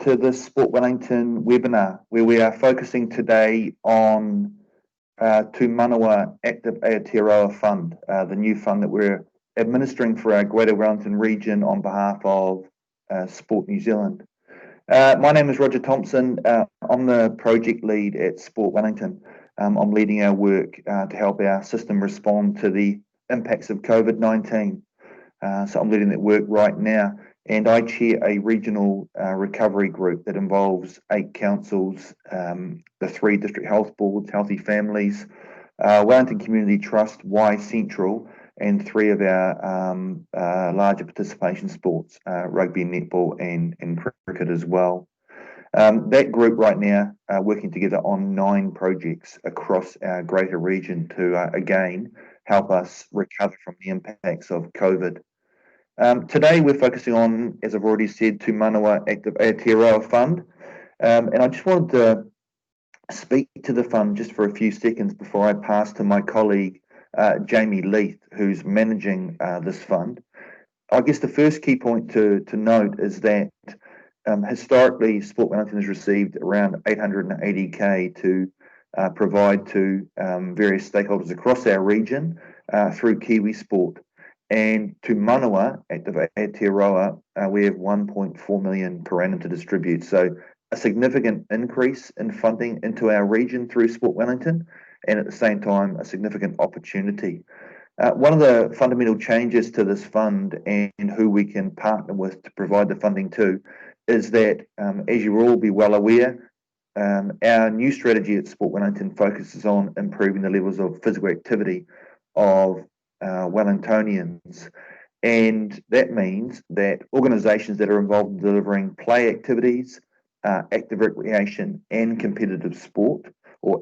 to this Sport Wellington webinar, where we are focusing today on T Manawa Active Aotearoa Fund, the new fund that we're administering for our Greater Wellington region on behalf of Sport New Zealand. My name is Roger Thompson. I'm the project lead at Sport Wellington. I'm leading our work to help our system respond to the impacts of COVID-19. So I'm leading that work right now, and I chair a regional recovery group that involves 8 councils, the 3 district health boards, Healthy Families, Wellington Community Trust, Y Central, and 3 of our larger participation sports, rugby, netball, and cricket as well. That group right now are working together on 9 projects across our greater region to, again, help us recover from the impacts of COVID. Today we're focusing on, as I've already said, T Manawa Active Aotearoa Fund. And I just wanted to speak to the fund just for a few seconds before I pass to my colleague, Jamie Leith, who's managing this fund. I guess the first key point to note is that historically, Sport Wellington has received around $880K to provide to various stakeholders across our region through Kiwi Sport. And T Manawa Active Aotearoa, we have 1.4 million per annum to distribute. So a significant increase in funding into our region through Sport Wellington, and at the same time, a significant opportunity. One of the fundamental changes to this fund and who we can partner with to provide the funding to is that, as you will all be well aware, our new strategy at Sport Wellington focuses on improving the levels of physical activity of Wellingtonians, and that means that organisations that are involved in delivering play activities, active recreation, and competitive sport, or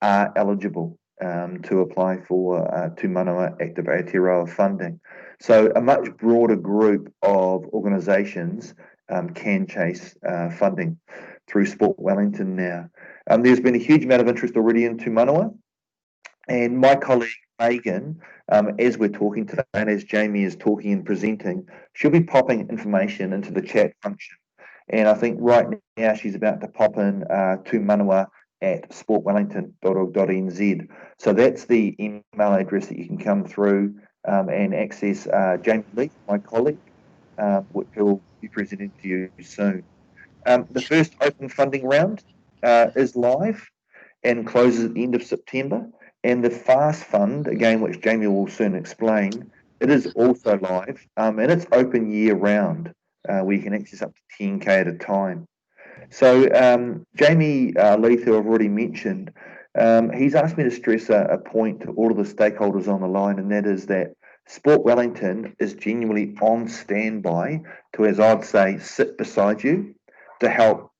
are eligible to apply for T Manawa Active Aotearoa funding. So a much broader group of organisations can chase funding through Sport Wellington now. There's been a huge amount of interest already in T Manawa, and my colleague Megan, as we're talking today and as Jamie is talking and presenting, she'll be popping information into the chat function. And I think right now she's about to pop in T Manawa at sportwellington.org.nz. So that's the email address that you can come through and access Jamie Lee, my colleague, which will be presented to you soon. The first open funding round is live and closes at the end of September. And the FAST fund, again, which Jamie will soon explain, it is also live, and it's open year round, where you can access up to 10K at a time. So Jamie Leith, who I've already mentioned, he's asked me to stress a point to all of the stakeholders on the line, and that is that Sport Wellington is genuinely on standby to, as I'd say, sit beside you to help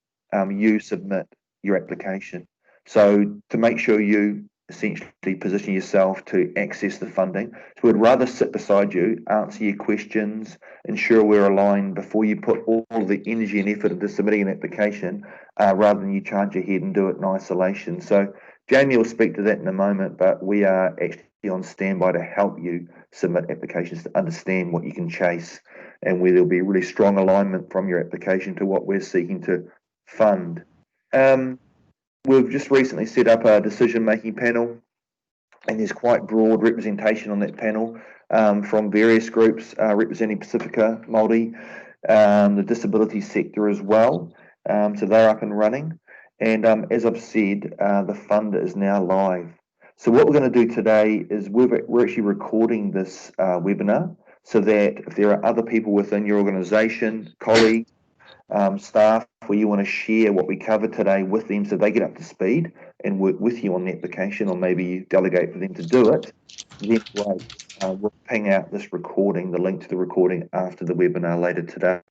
you submit your application. So to make sure you essentially position yourself to access the funding. So we'd rather sit beside you, answer your questions, ensure we're aligned before you put all the energy and effort into submitting an application, rather than you charge ahead and do it in isolation. So Jamie will speak to that in a moment, but we are actually on standby to help you submit applications to understand what you can chase and where there'll be really strong alignment from your application to what we're seeking to fund. We've just recently set up a decision-making panel, and there's quite broad representation on that panel from various groups representing Pacifica, Māori, the disability sector as well. So they're up and running. And as I've said, the fund is now live. So what we're going to do today is we're actually recording this webinar so that if there are other people within your organisation, colleagues, staff, where you want to share what we covered today with them so they get up to speed and work with you on the application, or maybe you delegate for them to do it, then great. We'll ping out this recording, the link to the recording, after the webinar later today.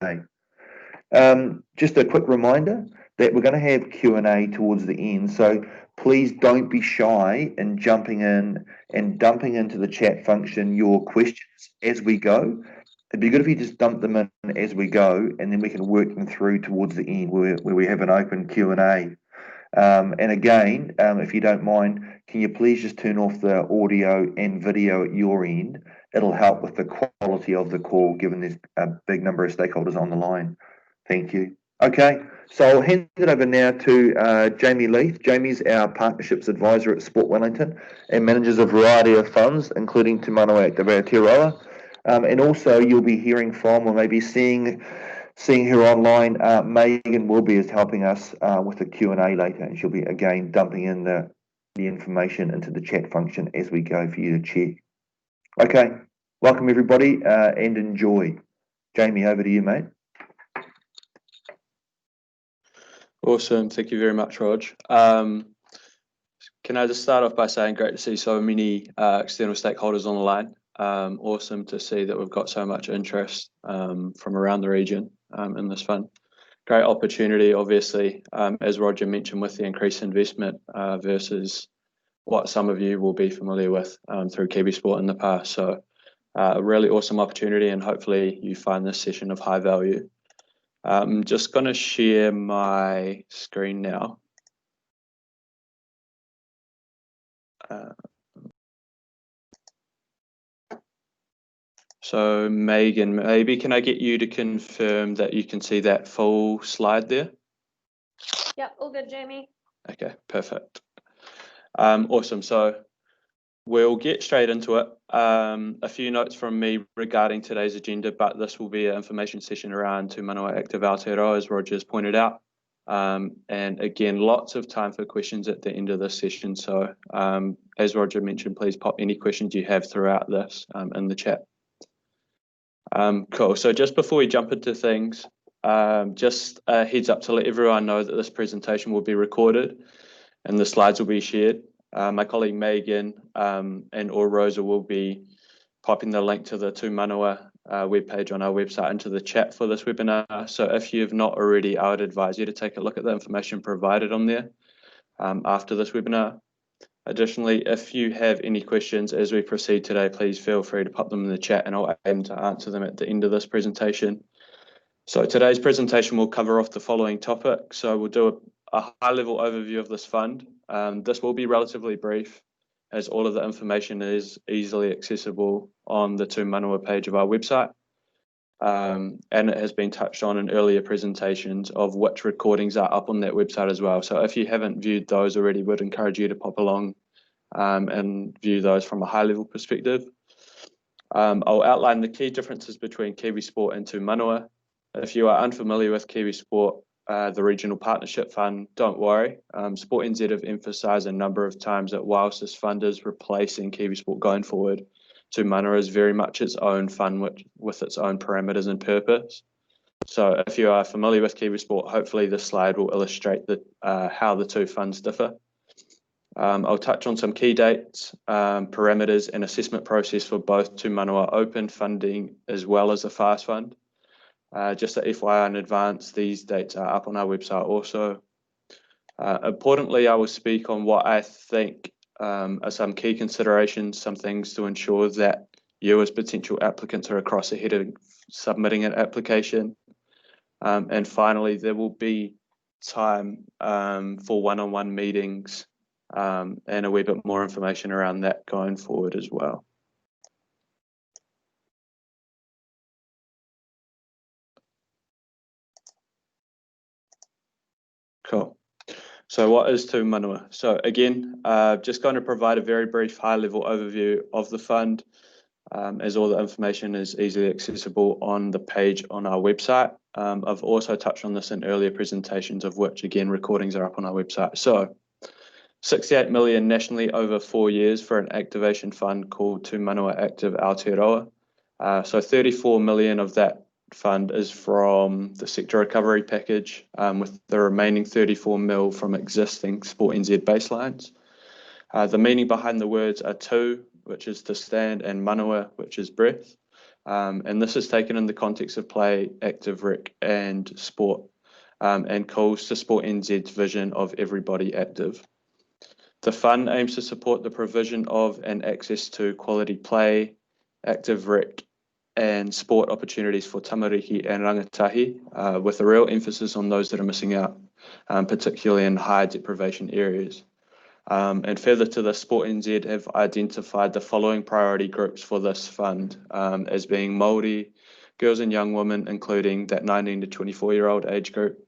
Just a quick reminder that we're going to have Q&A towards the end, so please don't be shy in jumping in and dumping into the chat function your questions as we go. It'd be good if you just dump them in as we go, and then we can work them through towards the end where we have an open Q&A. And again, if you don't mind, can you please just turn off the audio and video at your end? It'll help with the quality of the call, given there's a big number of stakeholders on the line. Thank you. Okay, so I'll hand it over now to Jamie Leith. Jamie's our partnerships advisor at Sport Wellington and manages a variety of funds, including Te Manawa Active Aotearoa. And also, you'll be hearing from, or maybe seeing her online. Megan Wilby is helping us with the Q&A later, and she'll be again dumping in the information into the chat function as we go for you to check. Okay, welcome everybody and enjoy. Jamie, over to you, mate. Awesome, thank you very much, Rog. Can I just start off by saying great to see so many external stakeholders on the line. Awesome to see that we've got so much interest from around the region in this fund. Great opportunity, obviously, as Roger mentioned, with the increased investment versus what some of you will be familiar with through Kiwi Sport in the past. So a really awesome opportunity, and hopefully you find this session of high value. I'm just going to share my screen now. So Megan, maybe can I get you to confirm that you can see that full slide there? Yep, all good, Jamie. Okay, perfect. Awesome. So we'll get straight into it. A few notes from me regarding today's agenda, but this will be an information session around Te Manawa Active Aotearoa, as Roger's pointed out. And again, lots of time for questions at the end of this session. So as Roger mentioned, please pop any questions you have throughout this in the chat. Cool. So just before we jump into things, just a heads up to let everyone know that this presentation will be recorded and the slides will be shared. My colleague Megan and or Rosa will be popping the link to the Te Manawa webpage on our website into the chat for this webinar. So if you have not already, I would advise you to take a look at the information provided on there after this webinar. Additionally, if you have any questions as we proceed today, please feel free to pop them in the chat and I'll aim to answer them at the end of this presentation. So today's presentation will cover off the following topics. So we'll do a high-level overview of this fund. This will be relatively brief, as all of the information is easily accessible on the Te Manawa page of our website. And it has been touched on in earlier presentations, of which recordings are up on that website as well. So if you haven't viewed those already, would encourage you to pop along and view those from a high-level perspective. I'll outline the key differences between Kiwi Sport and Te Manawa. If you are unfamiliar with Kiwi Sport, the Regional Partnership Fund, don't worry. Sport NZ have emphasised a number of times that whilst this fund is replacing Kiwi Sport going forward, Te Manawa is very much its own fund with its own parameters and purpose. So if you are familiar with Kiwi Sport, hopefully this slide will illustrate how the two funds differ. I'll touch on some key dates, parameters and assessment process for both Te Manawa Open funding as well as the FAST fund. Just a FYI in advance, these dates are up on our website also. Importantly, I will speak on what I think are some key considerations, some things to ensure that you as potential applicants are across ahead of submitting an application. And finally, there will be time for one-on-one meetings and a wee bit more information around that going forward as well. Cool. So what is Te Manawa? So again, just going to provide a very brief high-level overview of the fund, as all the information is easily accessible on the page on our website. I've also touched on this in earlier presentations, of which again recordings are up on our website. So 68 million nationally over 4 years for an activation fund called Te Manawa Active Aotearoa. So 34 million of that fund is from the sector recovery package, with the remaining 34 mil from existing Sport NZ baselines. The meaning behind the words are tu, which is to stand, and manawa, which is breath. And this is taken in the context of play, active rec and sport, and calls to Sport NZ's vision of everybody active. The fund aims to support the provision of and access to quality play, active rec and sport opportunities for tamariki and rangatahi, with a real emphasis on those that are missing out, particularly in high deprivation areas. And further to this, Sport NZ have identified the following priority groups for this fund as being Māori, girls and young women, including that 19 to 24-year-old age group,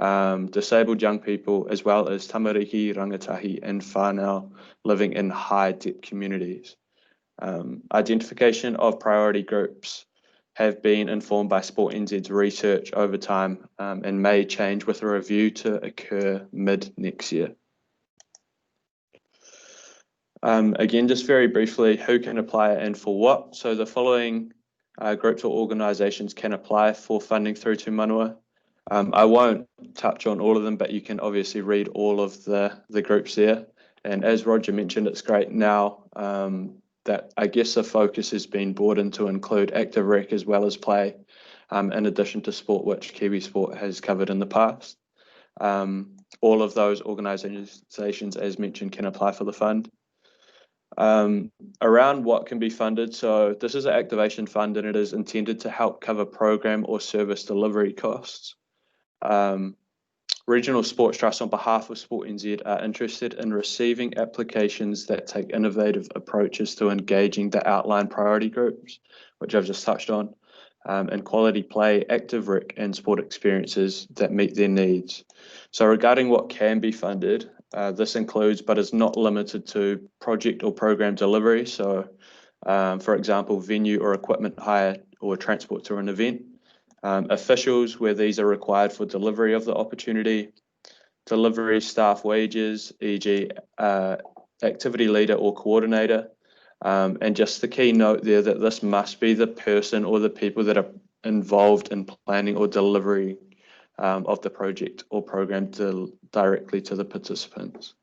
disabled young people, as well as tamariki, rangatahi, and whānau living in high-depth communities. Identification of priority groups have been informed by Sport NZ's research over time and may change with a review to occur mid next year. Again, just very briefly, who can apply and for what? So the following groups or organisations can apply for funding through T Manawa. I won't touch on all of them, but you can obviously read all of the groups there. And as Roger mentioned, it's great now that I guess the focus has been broadened to include active rec as well as play, in addition to sport, which Kiwi Sport has covered in the past. All of those organisations, as mentioned, can apply for the fund. Around what can be funded, so this is an activation fund and it is intended to help cover program or service delivery costs. Regional Sports Trusts on behalf of Sport NZ are interested in receiving applications that take innovative approaches to engaging the outlined priority groups, which I've just touched on, and quality play, active rec and sport experiences that meet their needs. So regarding what can be funded, this includes but is not limited to project or program delivery. So for example, venue or equipment hire or transport to an event. Officials where these are required for delivery of the opportunity, delivery staff wages, e.g. Activity leader or coordinator, and just the key note there that this must be the person or the people that are involved in planning or delivery of the project or program directly to the participants.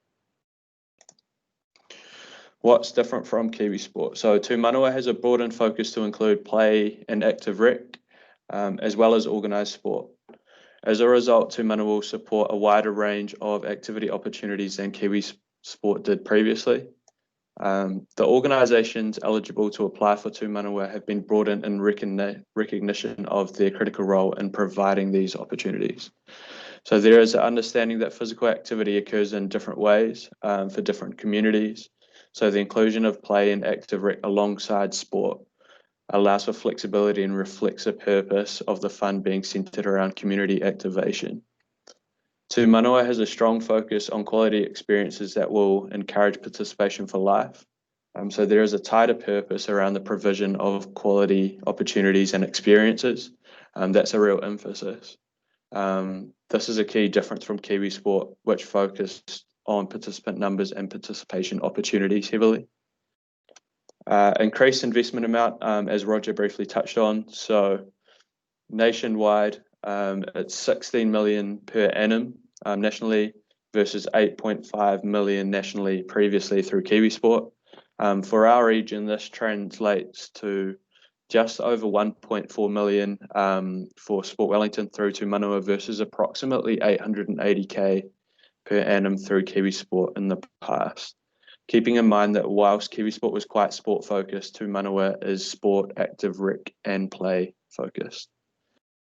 What's different from Kiwi Sport? So T Manawa has a broadened focus to include play and active rec, as well as organised sport. As a result, T Manawa will support a wider range of activity opportunities than Kiwi Sport did previously. The organisations eligible to apply for T Manawa have been broadened in recognition of their critical role in providing these opportunities. So there is an understanding that physical activity occurs in different ways for different communities. So the inclusion of play and active rec alongside sport allows for flexibility and reflects the purpose of the fund being centred around community activation. T Manawa has a strong focus on quality experiences that will encourage participation for life. So there is a tighter purpose around the provision of quality opportunities and experiences. That's a real emphasis. This is a key difference from Kiwi Sport, which focused on participant numbers and participation opportunities heavily. Increased investment amount, as Roger briefly touched on. So nationwide, it's 16 million per annum nationally versus 8.5 million nationally previously through Kiwi Sport. For our region, this translates to just over 1.4 million for Sport Wellington through T Manawa versus approximately 880k per annum through Kiwi Sport in the past. Keeping in mind that whilst Kiwi Sport was quite sport focused, T Manawa is sport, active rec and play focused.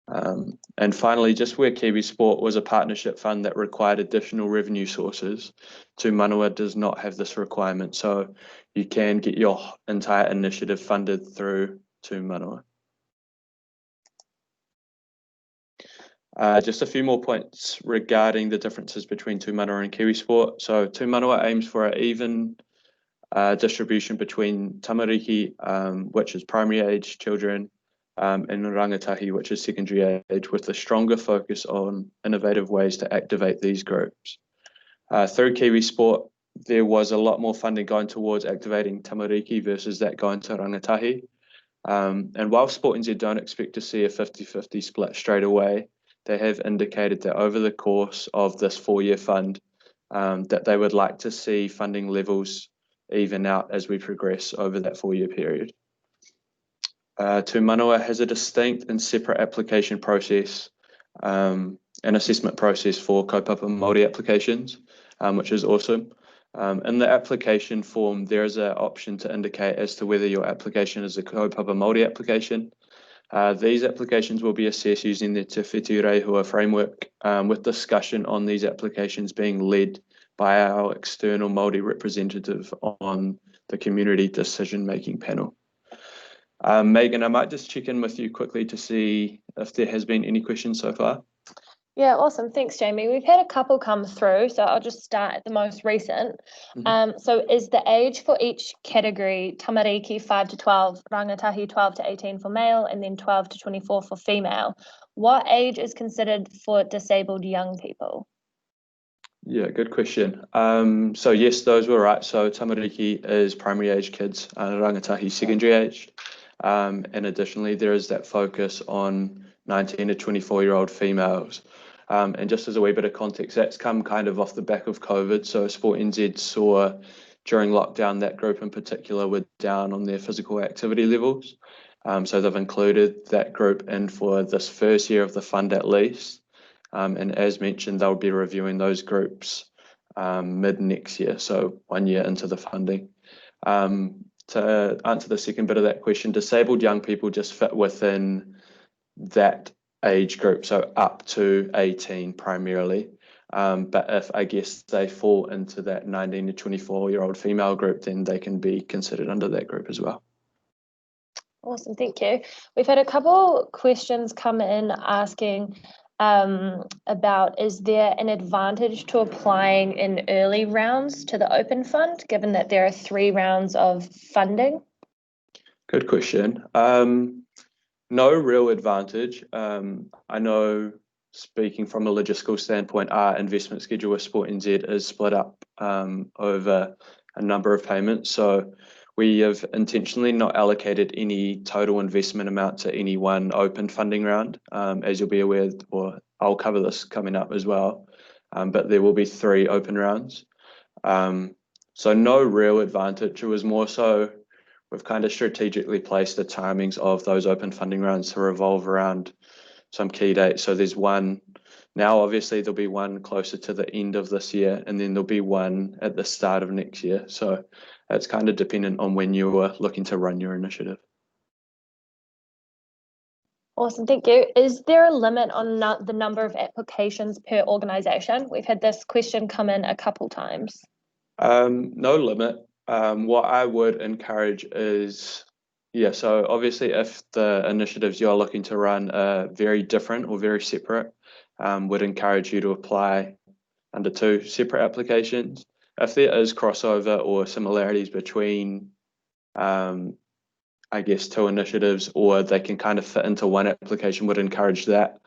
And finally, just where Kiwi Sport was a partnership fund that required additional revenue sources, T Manawa does not have this requirement. So you can get your entire initiative funded through T Manawa. Just a few more points regarding the differences between T Manawa and Kiwi Sport. So T Manawa aims for an even distribution between tamariki, which is primary age children, and rangatahi, which is secondary age, with a stronger focus on innovative ways to activate these groups. Through Kiwi Sport, there was a lot more funding going towards activating tamariki versus that going to rangatahi. And while Sport NZ don't expect to see a 50-50 split straight away, they have indicated that over the course of this 4-year fund, that they would like to see funding levels even out as we progress over that 4-year period. T Manawa has a distinct and separate application process and assessment process for kaupapa Māori applications, which is awesome. In the application form, there is an option to indicate as to whether your application is a kaupapa Māori application. These applications will be assessed using the Te Whiti Rehua framework, with discussion on these applications being led by our external Māori representative on the community decision-making panel. Megan, I might just check in with you quickly to see if there has been any questions so far. Yeah, awesome. Thanks, Jamie. We've had a couple come through, so I'll just start at the most recent. So is the age for each category tamariki 5 to 12, rangatahi 12 to 18 for male, and then 12 to 24 for female? What age is considered for disabled young people? Yeah, good question. So yes, those were right. So tamariki is primary age kids, rangatahi secondary aged. And additionally, there is that focus on 19 to 24-year-old females. And just as a wee bit of context, that's come kind of off the back of COVID. So Sport NZ saw during lockdown that group in particular were down on their physical activity levels. So they've included that group in for this first year of the fund at least. And as mentioned, they'll be reviewing those groups mid next year, so 1 year into the funding. To answer the second bit of that question, disabled young people just fit within that age group, so up to 18 primarily. But if I guess they fall into that 19 to 24-year-old female group, then they can be considered under that group as well. Awesome, thank you. We've had a couple questions come in asking about, is there an advantage to applying in early rounds to the open fund, given that there are 3 rounds of funding? Good question. No real advantage. I know, speaking from a logistical standpoint, our investment schedule with Sport NZ is split up over a number of payments. So we have intentionally not allocated any total investment amount to any one open funding round, as you'll be aware, or I'll cover this coming up as well. But there will be 3 open rounds. So no real advantage. It was more so we've kind of strategically placed the timings of those open funding rounds to revolve around some key dates. So there's one now, obviously there'll be one closer to the end of this year, and then there'll be one at the start of next year. So it's kind of dependent on when you are looking to run your initiative. Awesome, thank you. Is there a limit on the number of applications per organisation? We've had this question come in a couple times. No limit. What I would encourage is, so obviously if the initiatives you're looking to run are very different or very separate, would encourage you to apply under 2 separate applications. If there is crossover or similarities between, I guess, 2 initiatives, or they can kind of fit into one application, would encourage that.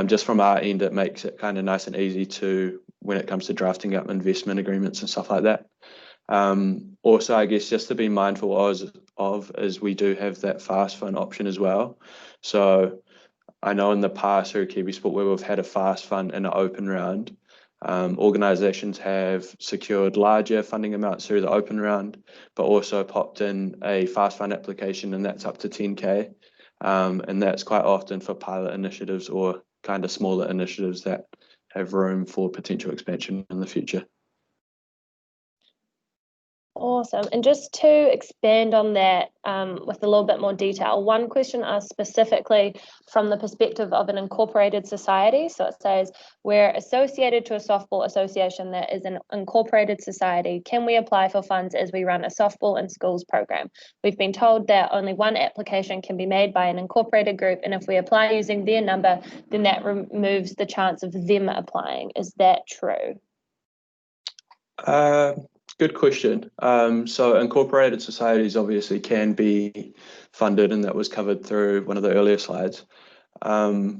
Just from our end, it makes it kind of nice and easy to, when it comes to drafting up investment agreements and stuff like that. Also, I guess just to be mindful of is we do have that fast fund option as well. So I know in the past through Kiwi Sport where we've had a fast fund and an open round, organisations have secured larger funding amounts through the open round, but also popped in a fast fund application, and that's up to 10K. And that's quite often for pilot initiatives or kind of smaller initiatives that have room for potential expansion in the future. Awesome. And just to expand on that with a little bit more detail, one question asked specifically from the perspective of an incorporated society. So it says, we're associated to a softball association that is an incorporated society. Can we apply for funds as we run a softball in schools program? We've been told that only one application can be made by an incorporated group, and if we apply using their number, then that removes the chance of them applying. Is that true? Good question. So incorporated societies obviously can be funded, and that was covered through one of the earlier slides. I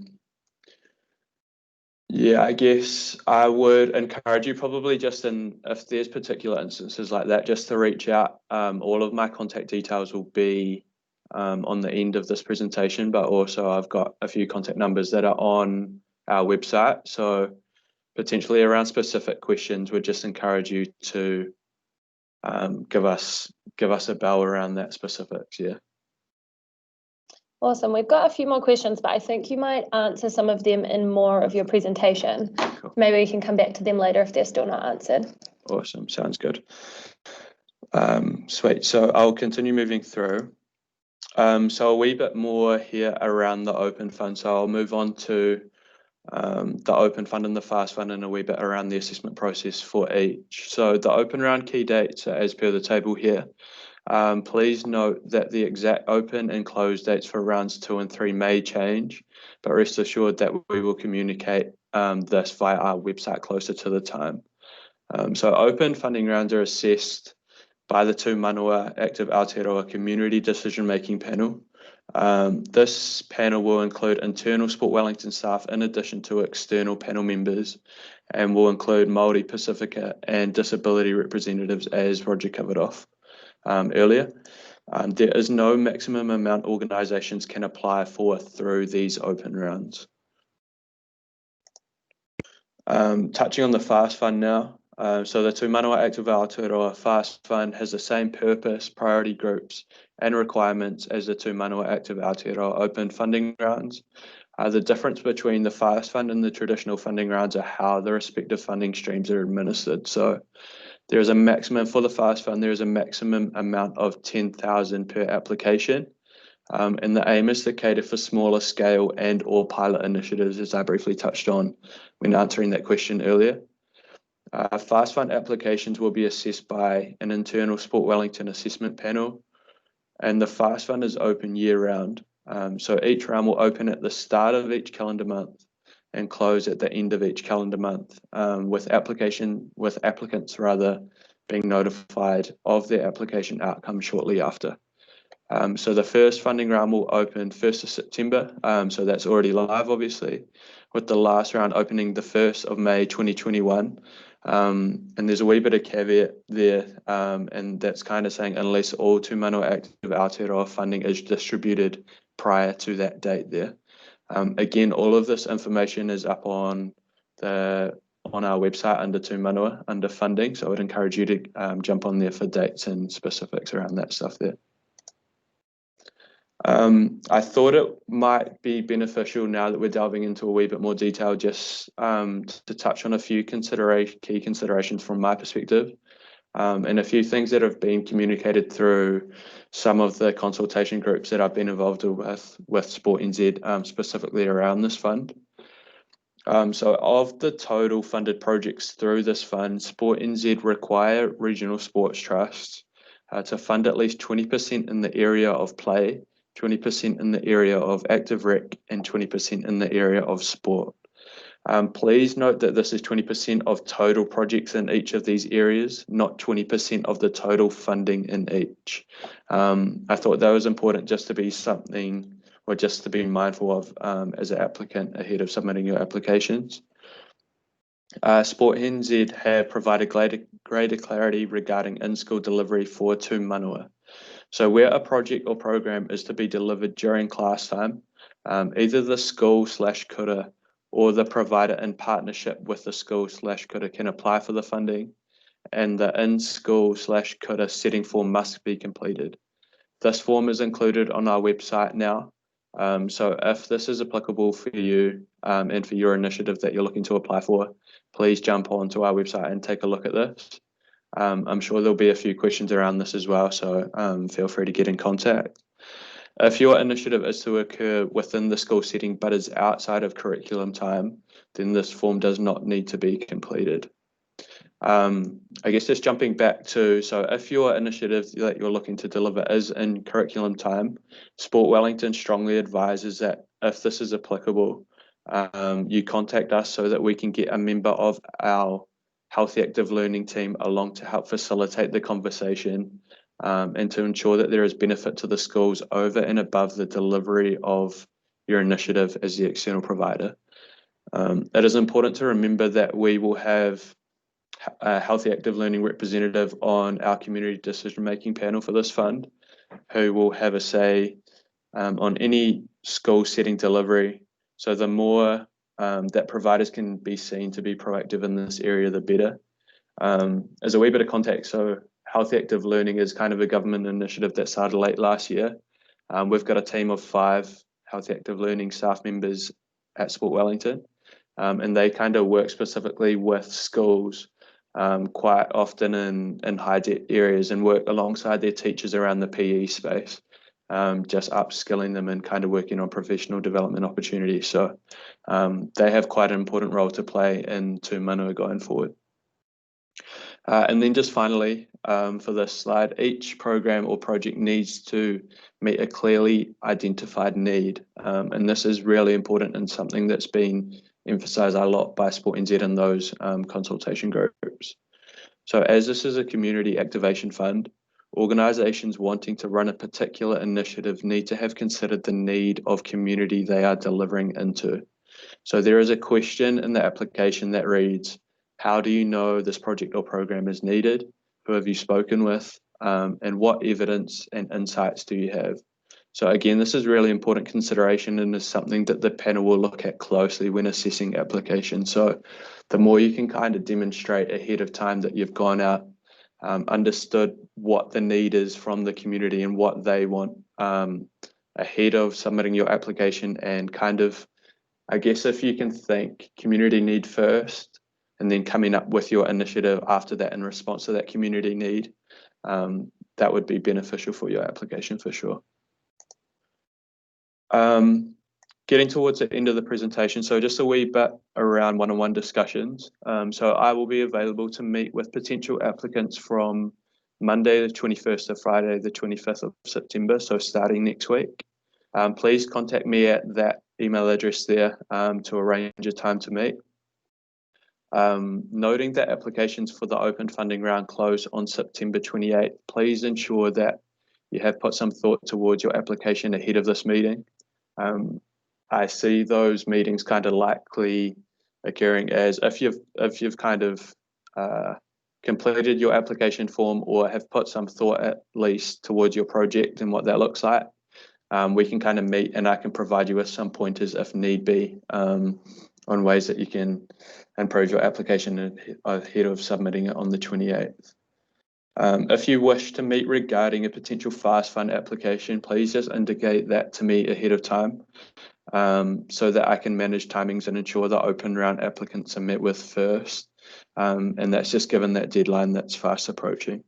guess I would encourage you probably just if there's particular instances like that, just to reach out. All of my contact details will be on the end of this presentation, but also I've got a few contact numbers that are on our website. So potentially around specific questions, we'd just encourage you to give us a bell around that specifics. Awesome. We've got a few more questions, but I think you might answer some of them in more of your presentation. Cool. Maybe we can come back to them later if they're still not answered. Awesome. Sounds good. Sweet. So I'll continue moving through. So a wee bit more here around the open fund. So I'll move on to the open fund and the fast fund and a wee bit around the assessment process for each. So the open round key dates are as per the table here. Please note that the exact open and close dates for rounds 2 and 3 may change, but rest assured that we will communicate this via our website closer to the time. So open funding rounds are assessed by the T Manawa Active Aotearoa Community Decision-Making Panel. This panel will include internal Sport Wellington staff in addition to external panel members, and will include Māori, Pacifica and disability representatives, as Roger covered off earlier. There is no maximum amount organisations can apply for through these open rounds. Touching on the FAST Fund now. So the T Manawa Active Aotearoa FAST Fund has the same purpose, priority groups and requirements as the T Manawa Active Aotearoa Open Funding Rounds. The difference between the FAST Fund and the traditional funding rounds are how the respective funding streams are administered. So there is a maximum for the FAST Fund, there is a maximum amount of 10,000 per application. And the aim is to cater for smaller scale and or pilot initiatives, as I briefly touched on when answering that question earlier. FAST Fund applications will be assessed by an internal Sport Wellington assessment panel, and the FAST Fund is open year round. So each round will open at the start of each calendar month and close at the end of each calendar month, with applicants being notified of their application outcome shortly after. So the first funding round will open 1st of September, so that's already live obviously, with the last round opening the 1st of May 2021. And there's a wee bit of caveat there, and that's kind of saying unless all T Manawa Active Aotearoa funding is distributed prior to that date there. Again, all of this information is up on our website under T Manawa, under funding, so I would encourage you to jump on there for dates and specifics around that stuff there. I thought it might be beneficial now that we're delving into a wee bit more detail, just to touch on a few key considerations from my perspective, and a few things that have been communicated through some of the consultation groups that I've been involved with Sport NZ, specifically around this fund. So of the total funded projects through this fund, Sport NZ require regional sports trusts to fund at least 20% in the area of play, 20% in the area of active rec, and 20% in the area of sport. Please note that this is 20% of total projects in each of these areas, not 20% of the total funding in each. I thought that was important just to be something, or just to be mindful of as an applicant ahead of submitting your applications. Sport NZ have provided greater clarity regarding in-school delivery for T Manawa. So where a project or program is to be delivered during class time, either the school/kura or the provider in partnership with the school/kura can apply for the funding, and the in-school/kura setting form must be completed. This form is included on our website now. So if this is applicable for you and for your initiative that you're looking to apply for, please jump onto our website and take a look at this. I'm sure there'll be a few questions around this as well, so feel free to get in contact. If your initiative is to occur within the school setting but is outside of curriculum time, then this form does not need to be completed. I guess just jumping back to, so if your initiative that you're looking to deliver is in curriculum time, Sport Wellington strongly advises that if this is applicable, you contact us so that we can get a member of our Healthy Active Learning team along to help facilitate the conversation, and to ensure that there is benefit to the schools over and above the delivery of your initiative as the external provider. It is important to remember that we will have a Healthy Active Learning representative on our community decision-making panel for this fund, who will have a say on any school setting delivery. So the more that providers can be seen to be proactive in this area, the better. As a wee bit of context, so Healthy Active Learning is kind of a government initiative that started late last year. We've got a team of 5 Healthy Active Learning staff members at Sport Wellington, and they kind of work specifically with schools quite often in high debt areas, and work alongside their teachers around the PE space, just upskilling them and kind of working on professional development opportunities. So they have quite an important role to play in T Manawa going forward. And then just finally, for this slide, each program or project needs to meet a clearly identified need. And this is really important and something that's been emphasised a lot by Sport NZ in those consultation groups. So as this is a community activation fund, organisations wanting to run a particular initiative need to have considered the need of community they are delivering into. So there is a question in the application that reads, how do you know this project or program is needed? Who have you spoken with? And what evidence and insights do you have? So again, this is really important consideration and is something that the panel will look at closely when assessing applications. So the more you can kind of demonstrate ahead of time that you've gone out, understood what the need is from the community and what they want ahead of submitting your application, and kind of, I guess, if you can think community need first and then coming up with your initiative after that in response to that community need, that would be beneficial for your application for sure. Getting towards the end of the presentation, so just a wee bit around one-on-one discussions. So I will be available to meet with potential applicants from Monday the 21st to Friday the 25th of September, so starting next week. Please contact me at that email address there to arrange a time to meet. Noting that applications for the open funding round close on September 28th, please ensure that you have put some thought towards your application ahead of this meeting. I see those meetings kind of likely occurring as if you've kind of completed your application form or have put some thought at least towards your project and what that looks like. We can kind of meet and I can provide you with some pointers if need be on ways that you can improve your application ahead of submitting it on the 28th. If you wish to meet regarding a potential fast fund application, please just indicate that to me ahead of time so that I can manage timings and ensure the open round applicants are met with first. And that's just given that deadline that's fast approaching.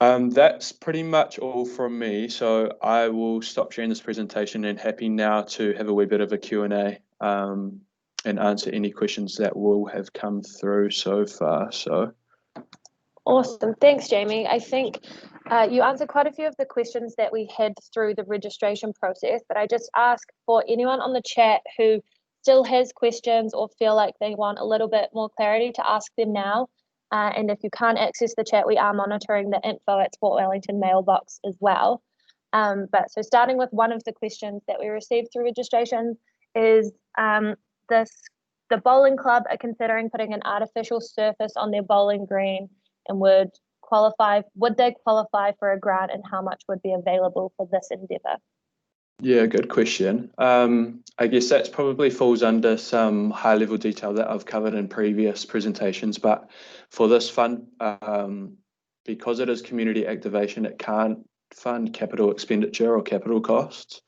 That's pretty much all from me. So I will stop sharing this presentation and happy now to have a wee bit of a Q&A and answer any questions that will have come through so far. So. Awesome. Thanks, Jamie. I think you answered quite a few of the questions that we had through the registration process, but I just ask for anyone on the chat who still has questions or feel like they want a little bit more clarity to ask them now. And if you can't access the chat, we are monitoring the info@Sport Wellington mailbox as well. But so starting with one of the questions that we received through registration is the bowling club are considering putting an artificial surface on their bowling green, and would they qualify for a grant, and how much would be available for this endeavour? Yeah, good question. I guess that probably falls under some high level detail that I've covered in previous presentations, but for this fund, because it is community activation, it can't fund capital expenditure or capital costs.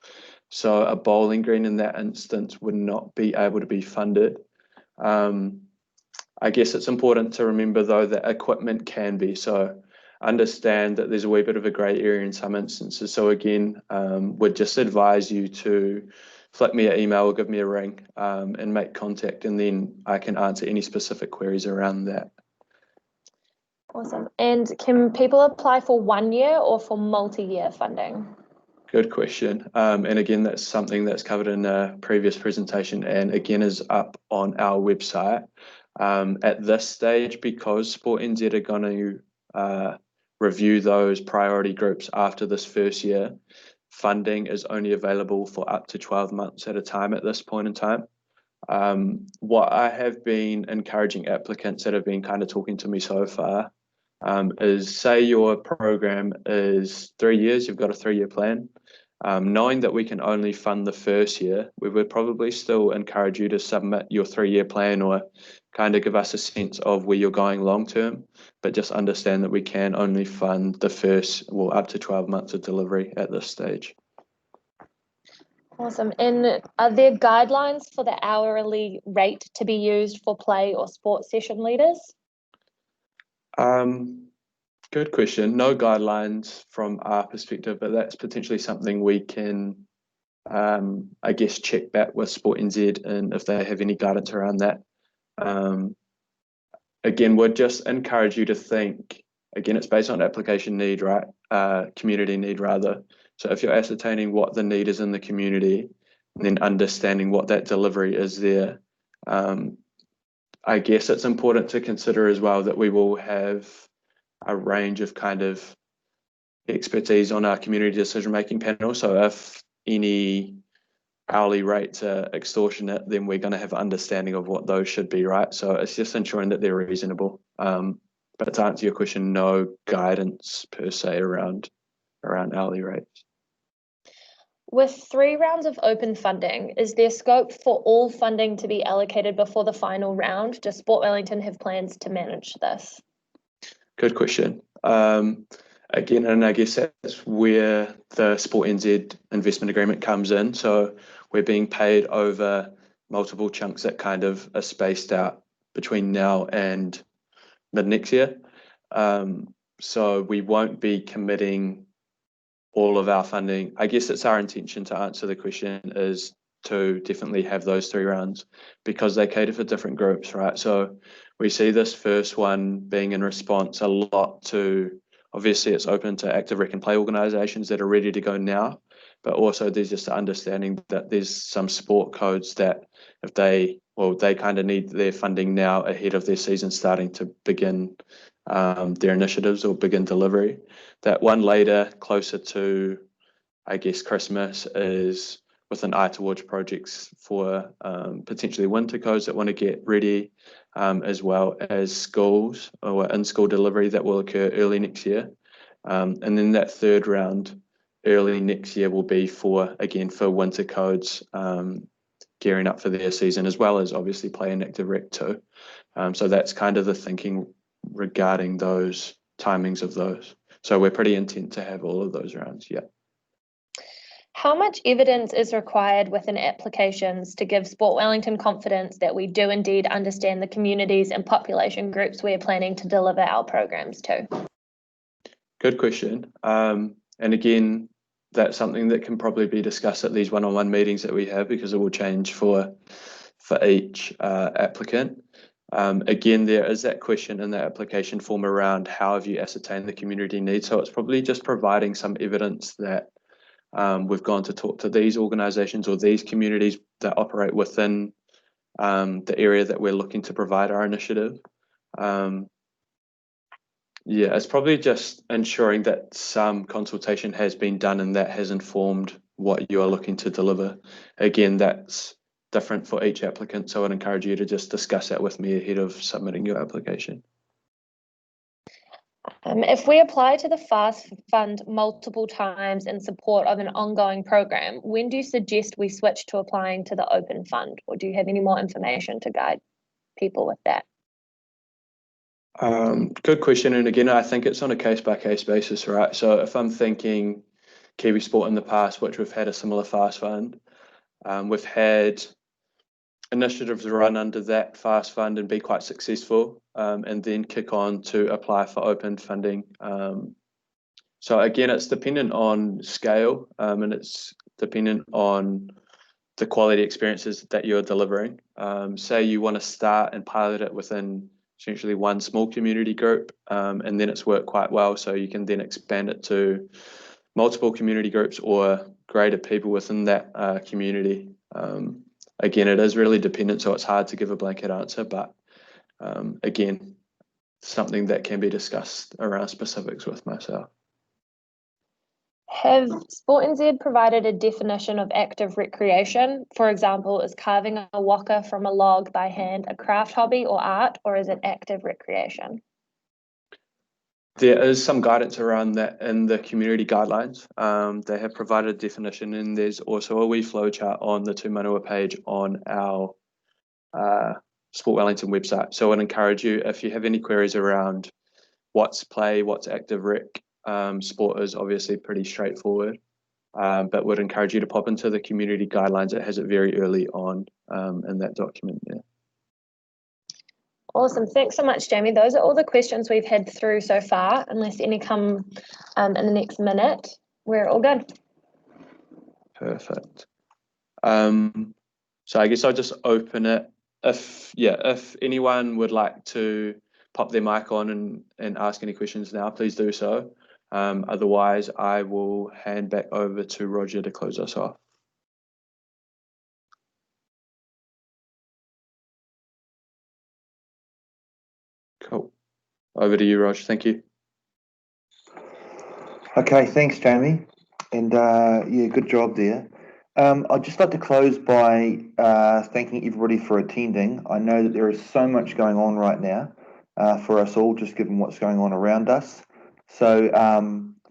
So a bowling green in that instance would not be able to be funded. I guess it's important to remember though that equipment can be, so understand that there's a wee bit of a grey area in some instances. So again, would just advise you to flick me an email or give me a ring and make contact, and then I can answer any specific queries around that. Awesome. And can people apply for 1 year or for multi-year funding? Good question. And again, that's something that's covered in a previous presentation and again is up on our website. At this stage, because Sport NZ are going to review those priority groups after this first year, funding is only available for up to 12 months at a time at this point in time. What I have been encouraging applicants that have been kind of talking to me so far is, say your program is 3 years, you've got a 3-year plan. Knowing that we can only fund the first year, we would probably still encourage you to submit your 3-year plan or kind of give us a sense of where you're going long term, but just understand that we can only fund the first, well, up to 12 months of delivery at this stage. Awesome. And are there guidelines for the hourly rate to be used for play or sports session leaders? Good question. No guidelines from our perspective, but that's potentially something we can, I guess, check back with Sport NZ and if they have any guidance around that. Again, we'd just encourage you to think, again, it's based on application need, right? Community need rather. So if you're ascertaining what the need is in the community, and then understanding what that delivery is there. I guess it's important to consider as well that we will have a range of kind of expertise on our community decision-making panel. So if any hourly rates are extortionate, then we're going to have an understanding of what those should be, right? So it's just ensuring that they're reasonable. But to answer your question, no guidance per se around hourly rates. With 3 rounds of open funding, is there scope for all funding to be allocated before the final round? Does Sport Wellington have plans to manage this? Good question. Again, and I guess that's where the Sport NZ investment agreement comes in. So we're being paid over multiple chunks that kind of are spaced out between now and mid next year. So we won't be committing all of our funding. I guess it's our intention to answer the question is to definitely have those 3 rounds because they cater for different groups, right? So we see this first one being in response a lot to, obviously it's open to active rec and play organisations that are ready to go now, but also there's just an understanding that there's some sport codes that if they kind of need their funding now ahead of their season starting to begin their initiatives or begin delivery. That one later, closer to, I guess, Christmas, is with an eye towards projects for potentially winter codes that want to get ready, as well as schools or in-school delivery that will occur early next year. And then that 3rd round early next year will be for winter codes, gearing up for their season, as well as obviously playing active rec too. So that's kind of the thinking regarding those timings of those. So we're pretty intent to have all of those rounds, yeah. How much evidence is required within applications to give Sport Wellington confidence that we do indeed understand the communities and population groups we're planning to deliver our programs to? Good question. And again, that's something that can probably be discussed at these one-on-one meetings that we have because it will change for each applicant. Again, there is that question in the application form around how have you ascertained the community needs. So it's probably just providing some evidence that we've gone to talk to these organisations or these communities that operate within the area that we're looking to provide our initiative. Yeah, it's probably just ensuring that some consultation has been done and that has informed what you are looking to deliver. Again, that's different for each applicant, so I'd encourage you to just discuss that with me ahead of submitting your application. If we apply to the FAST Fund multiple times in support of an ongoing program, when do you suggest we switch to applying to the Open Fund? Or do you have any more information to guide people with that? Good question. And again, I think it's on a case-by-case basis, right? So if I'm thinking Kiwi Sport in the past, which we've had a similar FAST Fund, we've had initiatives run under that FAST Fund and be quite successful, and then kick on to apply for open funding. So again, it's dependent on scale, and it's dependent on the quality experiences that you're delivering. Say you want to start and pilot it within essentially one small community group, and then it's worked quite well, so you can then expand it to multiple community groups or greater people within that community. Again, it is really dependent, so it's hard to give a blanket answer, but again, something that can be discussed around specifics with myself. Have Sport NZ provided a definition of active recreation? For example, is carving a waka from a log by hand a craft hobby or art, or is it active recreation? There is some guidance around that in the community guidelines. They have provided a definition, and there's also a wee flowchart on the T Manawa page on our Sport Wellington website. So I'd encourage you, if you have any queries around what's play, what's active rec, sport is obviously pretty straightforward, but would encourage you to pop into the community guidelines. It has it very early on in that document there. Awesome. Thanks so much, Jamie. Those are all the questions we've had through so far. Unless any come in the next minute, we're all good. Perfect. So I guess I'll just open it. If anyone would like to pop their mic on and ask any questions now, please do so. Otherwise, I will hand back over to Roger to close us off. Cool. Over to you, Raj. Thank you. Okay, thanks, Jamie. And yeah, good job there. I'd just like to close by thanking everybody for attending. I know that there is so much going on right now for us all, just given what's going on around us. So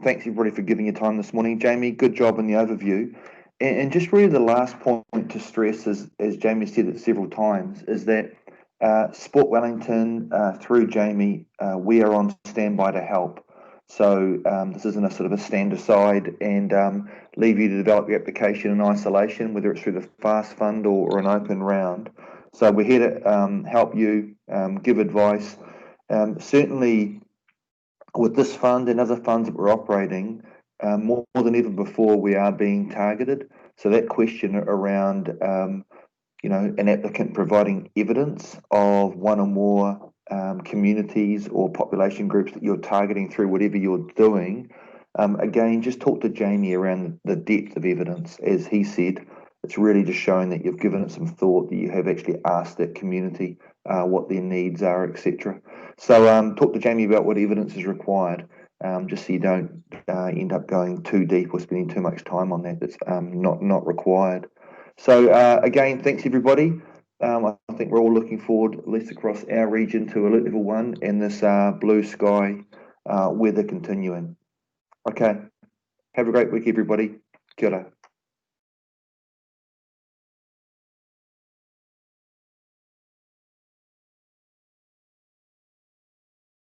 thanks everybody for giving your time this morning. Jamie, good job in the overview. And just really the last point to stress, as Jamie said it several times, is that Sport Wellington, through Jamie, we are on standby to help. So this isn't a sort of a stand aside and leave you to develop your application in isolation, whether it's through the FAST Fund or an open round. So we're here to help you, give advice. Certainly with this fund and other funds that we're operating, more than ever before, we are being targeted. So that question around, an applicant providing evidence of one or more communities or population groups that you're targeting through whatever you're doing, again, just talk to Jamie around the depth of evidence. As he said, it's really just showing that you've given it some thought, that you have actually asked that community what their needs are, etc. So talk to Jamie about what evidence is required, just so you don't end up going too deep or spending too much time on that that's not required. So again, thanks everybody. I think we're all looking forward, at least across our region, to Alert Level 1 and this blue sky weather continuing. Okay, have a great week everybody. Kia ora.